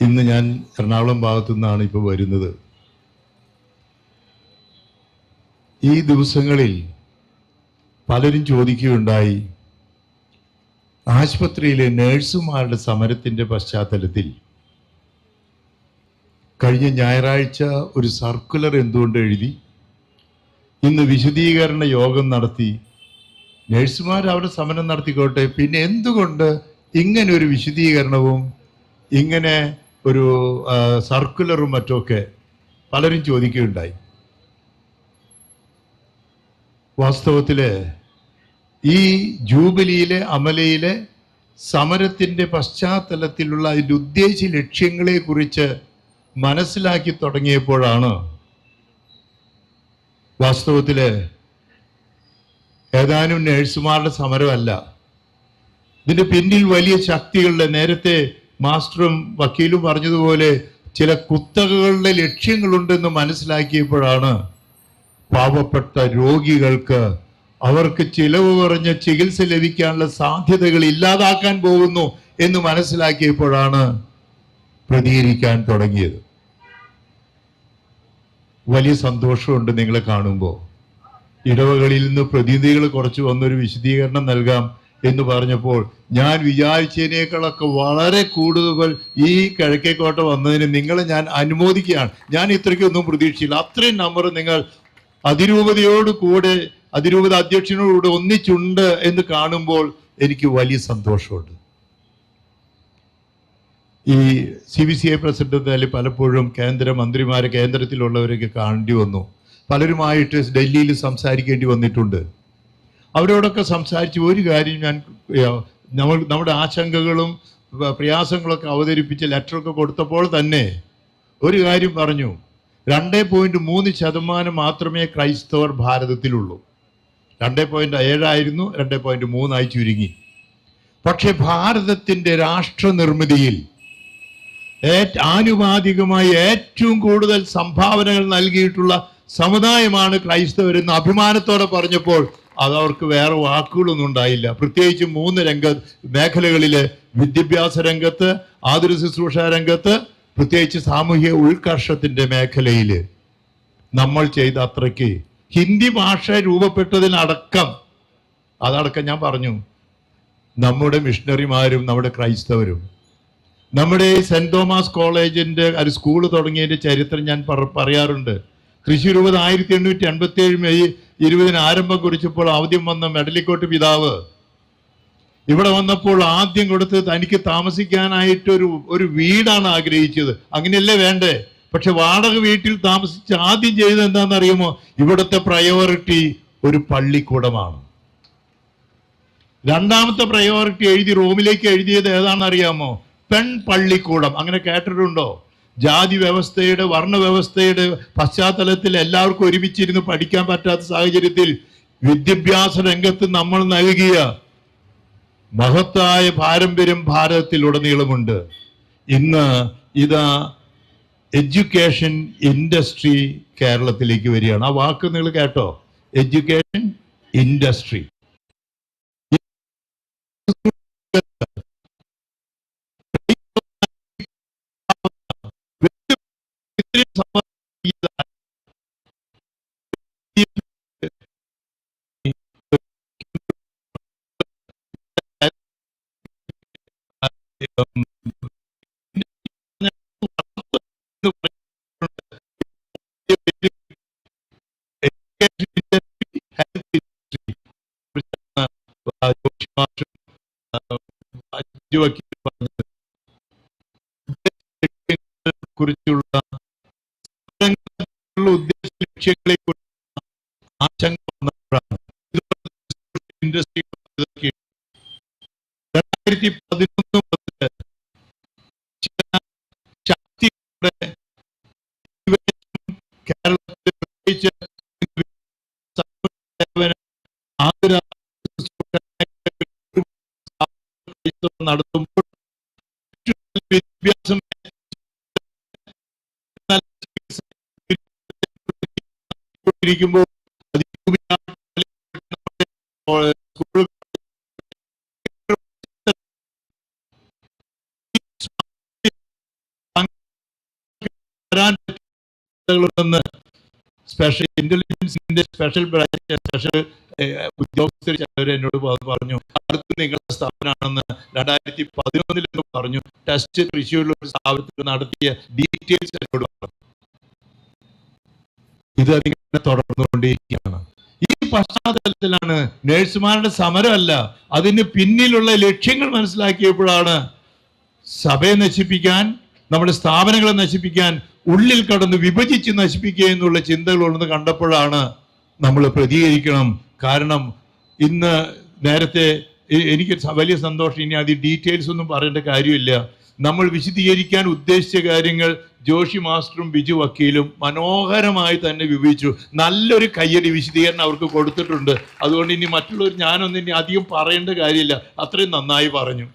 ഇന്ന് ഞാൻ എറണാകുളം ഭാഗത്തു നിന്നാണ് ഇപ്പോൾ വരുന്നത്. ഈ ദിവസങ്ങളിൽ പലരും ചോദിക്കുകയുണ്ടായി, ആശുപത്രിയിലെ നഴ്സുമാരുടെ സമരത്തിൻ്റെ പശ്ചാത്തലത്തിൽ കഴിഞ്ഞ ഞായറാഴ്ച ഒരു സർക്കുലർ എന്തുകൊണ്ട് എഴുതി, ഇന്ന് വിശദീകരണ യോഗം നടത്തി, നഴ്സുമാർ അവരുടെ സമരം നടത്തിക്കോട്ടെ, പിന്നെ എന്തുകൊണ്ട് ഇങ്ങനെ ഒരു വിശദീകരണവും ഇങ്ങനെ ഒരു സർക്കുലറും മറ്റൊക്കെ പലരും ചോദിക്കുകയുണ്ടായി. വാസ്തവത്തില് ഈ ജൂബിലിയിലെ അമലയിലെ സമരത്തിൻ്റെ പശ്ചാത്തലത്തിലുള്ള അതിൻ്റെ ഉദ്ദേശ ലക്ഷ്യങ്ങളെ കുറിച്ച് മനസ്സിലാക്കി തുടങ്ങിയപ്പോഴാണ് വാസ്തവത്തില് ഏതാനും നഴ്സുമാരുടെ സമരമല്ല, ഇതിന്റെ പിന്നിൽ വലിയ ശക്തികളുടെ, നേരത്തെ മാസ്റ്ററും വക്കീലും പറഞ്ഞതുപോലെ ചില കുത്തകകളുടെ ലക്ഷ്യങ്ങളുണ്ടെന്ന് മനസ്സിലാക്കിയപ്പോഴാണ് പാവപ്പെട്ട രോഗികൾക്ക് അവർക്ക് ചിലവ് കുറഞ്ഞ ചികിത്സ ലഭിക്കാനുള്ള സാധ്യതകൾ ഇല്ലാതാക്കാൻ പോകുന്നു എന്ന് മനസ്സിലാക്കിയപ്പോഴാണ് പ്രതികരിക്കാൻ തുടങ്ങിയത്. വലിയ സന്തോഷമുണ്ട് നിങ്ങളെ കാണുമ്പോൾ. ഇടവകളിൽ നിന്ന് പ്രതിനിധികൾ കുറച്ച് വന്നൊരു വിശദീകരണം നൽകാം എന്ന് പറഞ്ഞപ്പോൾ ഞാൻ വിചാരിച്ചതിനേക്കാളൊക്കെ വളരെ കൂടുതൽ ഈ കിഴക്കേക്കോട്ട വന്നതിന് നിങ്ങളെ ഞാൻ അനുമോദിക്കുകയാണ്. ഞാൻ ഇത്രയ്ക്കൊന്നും പ്രതീക്ഷിച്ചില്ല. അത്രയും നമ്പർ നിങ്ങൾ അതിരൂപതയോട് കൂടെ, അതിരൂപത അധ്യക്ഷനോടുകൂടെ ഒന്നിച്ചുണ്ട് എന്ന് കാണുമ്പോൾ എനിക്ക് വലിയ സന്തോഷമുണ്ട്. ഈ CBCI പ്രസിഡന്റ് പലപ്പോഴും കേന്ദ്രമന്ത്രിമാരെ, കേന്ദ്രത്തിലുള്ളവരൊക്കെ കാണേണ്ടി വന്നു. പലരുമായിട്ട് ഡൽഹിയിൽ സംസാരിക്കേണ്ടി വന്നിട്ടുണ്ട്. അവരോടൊക്കെ സംസാരിച്ച് ഒരു കാര്യം ഞാൻ നമ്മുടെ ആശങ്കകളും പ്രയാസങ്ങളൊക്കെ അവതരിപ്പിച്ച് ലെറ്ററൊക്കെ കൊടുത്തപ്പോൾ തന്നെ ഒരു കാര്യം പറഞ്ഞു, 2.3% മാത്രമേ ക്രൈസ്തവർ ഭാരതത്തിലുള്ളൂ. 2.7 ആയിരുന്നു, 2.3 ചുരുങ്ങി. പക്ഷെ ഭാരതത്തിൻ്റെ രാഷ്ട്ര നിർമ്മിതിയിൽ ആനുപാതികമായി ഏറ്റവും കൂടുതൽ സംഭാവനകൾ നൽകിയിട്ടുള്ള സമുദായമാണ് ക്രൈസ്തവരെന്ന് അഭിമാനത്തോടെ പറഞ്ഞപ്പോൾ അതവർക്ക് വേറെ വാക്കുകളൊന്നും ഉണ്ടായില്ല. പ്രത്യേകിച്ച് 3 മേഖലകളില്, വിദ്യാഭ്യാസ രംഗത്ത്, ആതുര ശുശ്രൂഷ രംഗത്ത്, പ്രത്യേകിച്ച് സാമൂഹ്യ ഉൾക്കർഷത്തിന്റെ മേഖലയില് നമ്മൾ ചെയ്ത അത്രയ്ക്ക്, ഹിന്ദി ഭാഷ രൂപപ്പെട്ടതിനടക്കം, അതടക്കം ഞാൻ പറഞ്ഞു, നമ്മുടെ മിഷണറിമാരും നമ്മുടെ ക്രൈസ്തവരും, നമ്മുടെ സെന്റ് തോമസ് കോളേജിന്റെ ഒരു സ്കൂൾ തുടങ്ങിയതിന്റെ ചരിത്രം ഞാൻ പറയാറുണ്ട്. തൃശ്ശൂർ 1887 മെയ് 20 ആരംഭം കുറിച്ചപ്പോൾ ആദ്യം വന്ന മെഡലിക്കോട്ട് പിതാവ് ഇവിടെ വന്നപ്പോൾ ആദ്യം കൊടുത്ത് തനിക്ക് താമസിക്കാനായിട്ട് ഒരു വീടാണ് ആഗ്രഹിച്ചത്. അങ്ങനെയല്ലേ വേണ്ടേ? പക്ഷെ വാടക വീട്ടിൽ താമസിച്ച് ആദ്യം ചെയ്തത് എന്താണെന്നറിയുമോ? ഇവിടുത്തെ പ്രയോറിറ്റി ഒരു പള്ളിക്കൂടമാണ്. രണ്ടാമത്തെ പ്രയോറിറ്റി റോമിലേക്ക് എഴുതിയത് ഏതാണെന്നറിയാമോ? പെൺ പള്ളിക്കൂടം. അങ്ങനെ കേട്ടിട്ടുണ്ടോ? ജാതി വ്യവസ്ഥയുടെ, വർണ്ണവ്യവസ്ഥയുടെ പശ്ചാത്തലത്തിൽ എല്ലാവർക്കും ഒരുമിച്ചിരുന്ന് പഠിക്കാൻ പറ്റാത്ത സാഹചര്യത്തിൽ വിദ്യാഭ്യാസ രംഗത്ത് നമ്മൾ നൽകിയ മഹത്തായ പാരമ്പര്യം ഭാരതത്തിലുടനീളമുണ്ട്. ഇന്ന് ഇതാ എഡ്യൂക്കേഷൻ ഇൻഡസ്ട്രി കേരളത്തിലേക്ക് വരികയാണ്. ആ വാക്ക് നിങ്ങൾ കേട്ടോ? Education industry. കുറിച്ചുള്ള ഉദ്ദേശ ലക്ഷ്യങ്ങളെ കുറിച്ച് ആശങ്ക വന്നപ്പോഴാണ് ഇൻഡസ്ട്രി 2011 മുതൽ ശക്തിയുടെ കേരളത്തിൽ പ്രത്യേകിച്ച് നടത്തുമ്പോൾ വിദ്യാഭ്യാസം ഇരിക്കുമ്പോൾ ചിന്തകളുണ്ടെന്ന് സ്പെഷ്യൽ ഇന്റലിജൻസിന്റെ സ്പെഷ്യൽ ബ്രാഞ്ച് സ്പെഷ്യൽ ഉദ്യോഗസ്ഥർ ചിലർ എന്നോട് പറഞ്ഞു. അടുത്ത് നിങ്ങളുടെ സ്ഥാപനമാണെന്ന് 2011 പറഞ്ഞു. ടെസ്റ്റ് തൃശ്ശൂരിലുള്ള ഒരു സ്ഥാപനത്തിൽ നടത്തിയ ഡീറ്റെയിൽസ് എന്നോട് പറഞ്ഞു. ഇത് അതിങ്ങനെ തുടർന്നുകൊണ്ടേയിരിക്കുകയാണ്. ഈ പശ്ചാത്തലത്തിലാണ് നഴ്സുമാരുടെ സമരമല്ല, അതിന് പിന്നിലുള്ള ലക്ഷ്യങ്ങൾ മനസ്സിലാക്കിയപ്പോഴാണ് സഭയെ നശിപ്പിക്കാൻ, നമ്മുടെ സ്ഥാപനങ്ങളെ നശിപ്പിക്കാൻ, ഉള്ളിൽ കടന്ന് വിഭജിച്ച് നശിപ്പിക്കുക എന്നുള്ള ചിന്തകളുണ്ടെന്ന് കണ്ടപ്പോഴാണ് നമ്മൾ പ്രതികരിക്കണം. കാരണം ഇന്ന് നേരത്തെ എനിക്ക് വലിയ സന്തോഷം, ഇനി അത് ഡീറ്റെയിൽസ് ഒന്നും പറയേണ്ട കാര്യമില്ല. നമ്മൾ വിശദീകരിക്കാൻ ഉദ്ദേശിച്ച കാര്യങ്ങൾ ജോഷി മാസ്റ്ററും ബിജു വക്കീലും മനോഹരമായി തന്നെ വിവരിച്ചു. നല്ലൊരു കയ്യടി വിശദീകരണം അവർക്ക് കൊടുത്തിട്ടുണ്ട്. അതുകൊണ്ട് ഇനി മറ്റുള്ളവർ ഞാനൊന്നും ഇനി അധികം പറയേണ്ട കാര്യമില്ല, അത്രയും നന്നായി പറഞ്ഞു.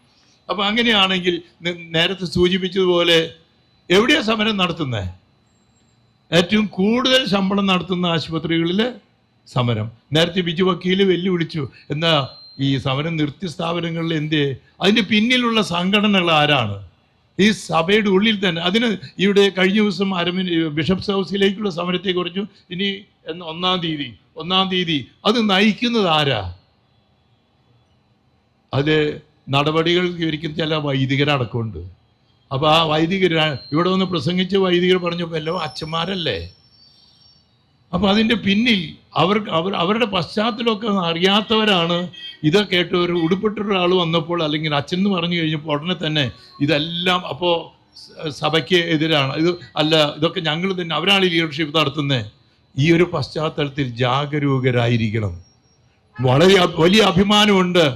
അപ്പൊ അങ്ങനെയാണെങ്കിൽ നേരത്തെ സൂചിപ്പിച്ചതുപോലെ എവിടെയാ സമരം നടത്തുന്നത്? ഏറ്റവും കൂടുതൽ ശമ്പളം നടത്തുന്ന ആശുപത്രികളിൽ സമരം. നേരത്തെ ബിജു വക്കീല് വെല്ലുവിളിച്ചു, എന്താ ഈ സമരം നിർത്തിയ സ്ഥാപനങ്ങളിൽ എന്തേ? അതിന്റെ പിന്നിലുള്ള സംഘടനകൾ ആരാണ്? ഈ സഭയുടെ ഉള്ളിൽ തന്നെ. അതിന് ഇവിടെ കഴിഞ്ഞ ദിവസം ബിഷപ്സ് ഹൗസിലേക്കുള്ള സമരത്തെ കുറിച്ചു. ഇനി 1-ാം തീയതി അത് നയിക്കുന്നത് ആരാ? അത് നടപടികൾ വിവരിക്കുന്ന ചില വൈദികരടക്കമുണ്ട്. അപ്പൊ ആ വൈദികർ ഇവിടെ വന്ന് പ്രസംഗിച്ച വൈദികർ പറഞ്ഞപ്പോൾ എല്ലാം അച്ഛന്മാരല്ലേ? അപ്പൊ അതിന്റെ പിന്നിൽ അവരുടെ പശ്ചാത്തലമൊക്കെ അറിയാത്തവരാണ്. ഇതൊക്കെ കേട്ട് ഒരു ഉടുപ്പിട്ടൊരാൾ വന്നപ്പോൾ, അല്ലെങ്കിൽ അച്ഛൻ എന്ന് പറഞ്ഞു കഴിഞ്ഞപ്പോൾ ഉടനെ തന്നെ ഇതെല്ലാം അപ്പോൾ സഭയ്ക്ക് എതിരാണ്, ഇത് അല്ല, ഇതൊക്കെ ഞങ്ങൾ തന്നെ, അവരാണ് ലീഡർഷിപ്പ് നടത്തുന്നത്. ഈ ഒരു പശ്ചാത്തലത്തിൽ ജാഗരൂകരായിരിക്കണം. വളരെ വലിയ അഭിമാനമുണ്ട്.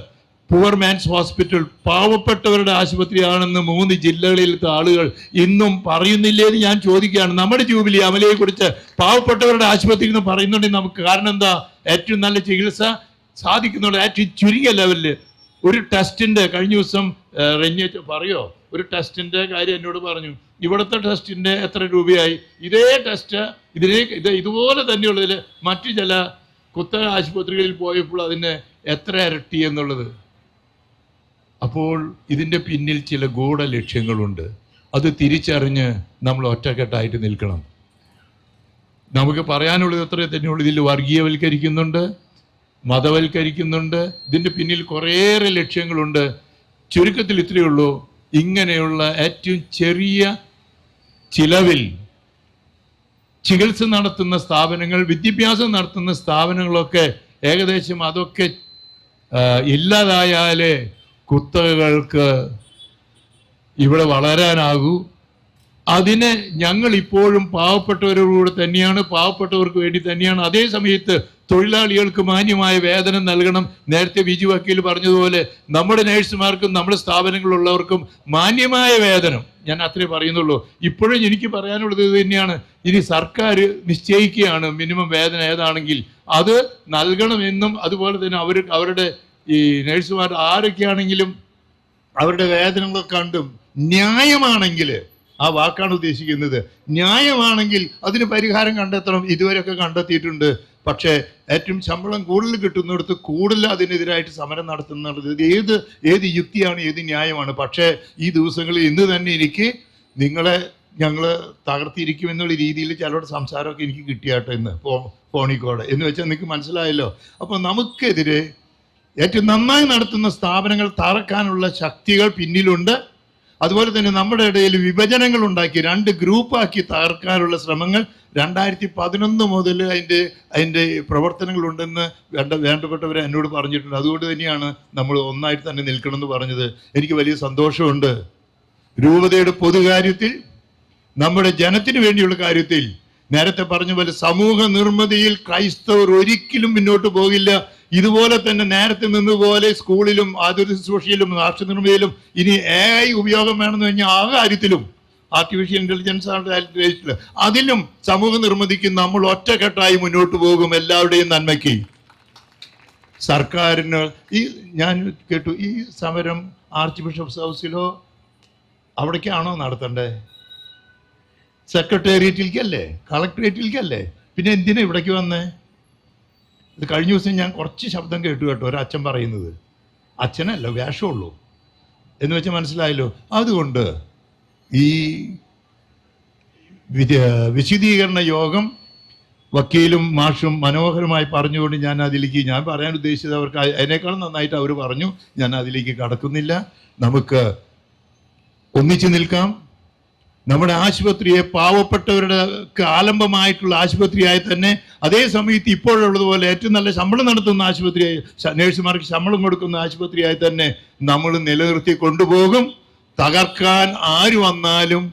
പുവർ മാൻസ് ഹോസ്പിറ്റൽ പാവപ്പെട്ടവരുടെ ആശുപത്രിയാണെന്ന് 3 ജില്ലകളിലത്തെ ആളുകൾ ഇന്നും പറയുന്നില്ലേന്ന് ഞാൻ ചോദിക്കുകയാണ്. നമ്മുടെ ജൂബിലി അമലയെ കുറിച്ച് പാവപ്പെട്ടവരുടെ ആശുപത്രി എന്ന് പറയുന്നുണ്ടെങ്കിൽ നമുക്ക് കാരണം എന്താ? ഏറ്റവും നല്ല ചികിത്സ സാധിക്കുന്നുള്ള ഏറ്റവും ചുരുങ്ങിയ ലെവലില് ഒരു ടെസ്റ്റിന്റെ കഴിഞ്ഞ ദിവസം പറയോ, ഒരു ടെസ്റ്റിന്റെ കാര്യം എന്നോട് പറഞ്ഞു. ഇവിടുത്തെ ടെസ്റ്റിന്റെ എത്ര രൂപയായി? ഇതേ ടെസ്റ്റ് ഇതുപോലെ തന്നെയുള്ളതിൽ മറ്റു ചില കുത്തക ആശുപത്രികളിൽ പോയപ്പോൾ അതിന് എത്ര ഇരട്ടി എന്നുള്ളത്. അപ്പോൾ ഇതിൻ്റെ പിന്നിൽ ചില ഗൂഢ ലക്ഷ്യങ്ങളുണ്ട്. അത് തിരിച്ചറിഞ്ഞ് നമ്മൾ ഒറ്റക്കെട്ടായിട്ട് നിൽക്കണം. നമുക്ക് പറയാനുള്ളത് എത്ര തന്നെയുള്ളൂ. ഇതിൽ വർഗീയവൽക്കരിക്കുന്നുണ്ട്, മതവൽക്കരിക്കുന്നുണ്ട്. ഇതിൻ്റെ പിന്നിൽ കുറേയേറെ ലക്ഷ്യങ്ങളുണ്ട്. ചുരുക്കത്തിൽ ഇത്രയേ ഉള്ളൂ. ഇങ്ങനെയുള്ള ഏറ്റവും ചെറിയ ചിലവിൽ ചികിത്സ നടത്തുന്ന സ്ഥാപനങ്ങൾ, വിദ്യാഭ്യാസം നടത്തുന്ന സ്ഥാപനങ്ങളൊക്കെ ഏകദേശം അതൊക്കെ ഇല്ലാതായാലേ കുത്തകകൾക്ക് ഇവിടെ വളരാനാകൂ. അതിന് ഞങ്ങൾ ഇപ്പോഴും പാവപ്പെട്ടവരോട് തന്നെയാണ്, പാവപ്പെട്ടവർക്ക് വേണ്ടി തന്നെയാണ്. അതേ സമയത്ത് തൊഴിലാളികൾക്ക് മാന്യമായ വേതനം നൽകണം. നേരത്തെ ബിജു വക്കീൽ പറഞ്ഞതുപോലെ നമ്മുടെ നേഴ്സുമാർക്കും നമ്മുടെ സ്ഥാപനങ്ങളിലുള്ളവർക്കും മാന്യമായ വേതനം. ഞാൻ അത്രേ പറയുന്നുള്ളൂ. ഇപ്പോഴും എനിക്ക് പറയാനുള്ളത് ഇത് തന്നെയാണ്. ഇനി സർക്കാർ നിശ്ചയിക്കുകയാണ് മിനിമം വേതനം ഏതാണെങ്കിൽ അത് നൽകണമെന്നും, അതുപോലെ തന്നെ അവരുടെ ഈ നേഴ്സുമാർ ആരൊക്കെയാണെങ്കിലും അവരുടെ വേതനങ്ങളൊക്കെ കണ്ടും ന്യായമാണെങ്കിൽ, ആ വാക്കാണ് ഉദ്ദേശിക്കുന്നത്, ന്യായമാണെങ്കിൽ അതിന് പരിഹാരം കണ്ടെത്തണം. ഇതുവരെയൊക്കെ കണ്ടെത്തിയിട്ടുണ്ട്. പക്ഷേ ഏറ്റവും ശമ്പളം കൂടുതൽ കിട്ടുന്നിടത്ത് കൂടുതൽ അതിനെതിരായിട്ട് സമരം നടത്തുന്നത് ഏത് യുക്തിയാണ്, ഏത് ന്യായമാണ്? പക്ഷേ ഈ ദിവസങ്ങളിൽ ഇന്ന് തന്നെ എനിക്ക് ഞങ്ങൾ തകർത്തിരിക്കുമെന്നുള്ള രീതിയിൽ ചിലരുടെ സംസാരമൊക്കെ എനിക്ക് കിട്ടിയാട്ടോ ഇന്ന് ഫോണിക്കോടെ എന്ന് വെച്ചാൽ നിങ്ങൾക്ക് മനസ്സിലായല്ലോ. അപ്പോൾ നമുക്കെതിരെ ഏറ്റവും നന്നായി നടത്തുന്ന സ്ഥാപനങ്ങൾ തകർക്കാനുള്ള ശക്തികൾ പിന്നിലുണ്ട്. അതുപോലെ തന്നെ നമ്മുടെ ഇടയിൽ വിഭജനങ്ങൾ ഉണ്ടാക്കി 2 ഗ്രൂപ്പാക്കി തകർക്കാനുള്ള ശ്രമങ്ങൾ 2011 മുതൽ അതിൻ്റെ പ്രവർത്തനങ്ങളുണ്ടെന്ന് വേണ്ടപ്പെട്ടവരെ എന്നോട് പറഞ്ഞിട്ടുണ്ട്. അതുകൊണ്ട് തന്നെയാണ് നമ്മൾ ഒന്നായിട്ട് തന്നെ നിൽക്കണമെന്ന് പറഞ്ഞത്. എനിക്ക് വലിയ സന്തോഷമുണ്ട്. രൂപതയുടെ പൊതുകാര്യത്തിൽ, നമ്മുടെ ജനത്തിന് വേണ്ടിയുള്ള കാര്യത്തിൽ നേരത്തെ പറഞ്ഞ പോലെ സമൂഹ നിർമ്മിതിയിൽ ക്രൈസ്തവർ ഒരിക്കലും മുന്നോട്ട് പോകില്ല. ഇതുപോലെ തന്നെ നേരത്തെ നിന്നുപോലെ സ്കൂളിലും ആതുര ശുശ്രൂഷയിലും രാഷ്ട്ര നിർമ്മിതിയിലും ഇനി AI ഉപയോഗം വേണമെന്ന് കഴിഞ്ഞാൽ ആ കാര്യത്തിലും ആർട്ടിഫിഷ്യൽ ഇന്റലിജൻസ് അതിലും സമൂഹ നിർമ്മിതിക്ക് നമ്മൾ ഒറ്റക്കെട്ടായി മുന്നോട്ട് പോകും. എല്ലാവരുടെയും നന്മയ്ക്ക്. സർക്കാരിന് ഞാൻ കേട്ടു ഈ സമരം ആർച്ച് ബിഷപ്സ് ഹൗസിലോ അവിടേക്കാണോ നടത്തണ്ടേ? സെക്രട്ടേറിയറ്റിലേക്കല്ലേ, കളക്ടറേറ്റിലേക്കല്ലേ? പിന്നെ എന്തിനാ ഇവിടേക്ക് വന്നേ? ഇത് കഴിഞ്ഞ ദിവസം ഞാൻ കുറച്ച് ശബ്ദം കേട്ടു ഒരച്ഛൻ പറയുന്നത്. അച്ഛനല്ല, വേഷമുള്ളൂ എന്ന് വെച്ചാൽ മനസ്സിലായല്ലോ. അതുകൊണ്ട് ഈ വിശദീകരണ യോഗം വക്കീലും മാഷും മനോഹരമായി പറഞ്ഞുകൊണ്ട് ഞാൻ പറയാൻ ഉദ്ദേശിച്ചത് അവർക്ക് അതിനേക്കാളും നന്നായിട്ട് അവർ പറഞ്ഞു. ഞാൻ അതിലേക്ക് കടക്കുന്നില്ല. നമുക്ക് ഒന്നിച്ചു നിൽക്കാം. നമ്മുടെ ആശുപത്രിയെ പാവപ്പെട്ടവരുടെ ആലംബമായിട്ടുള്ള ആശുപത്രിയായി തന്നെ, അതേ സമയത്ത് ഇപ്പോഴുള്ളതുപോലെ ഏറ്റവും നല്ല ശമ്പളം നടത്തുന്ന ആശുപത്രിയായി, നേഴ്സുമാർക്ക് ശമ്പളം കൊടുക്കുന്ന ആശുപത്രിയായി തന്നെ നമ്മൾ നിലനിർത്തി കൊണ്ടുപോകും. തകർക്കാൻ ആര് വന്നാലും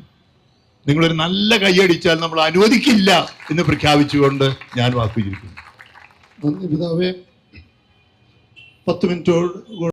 നിങ്ങളൊരു നല്ല കൈയടിച്ചാൽ നമ്മൾ അനുവദിക്കില്ല എന്ന് പ്രഖ്യാപിച്ചുകൊണ്ട് ഞാൻ വാക്കുചരിക്കുന്നു. നന്ദി പിതാവേ. 10 മിനിറ്റോട്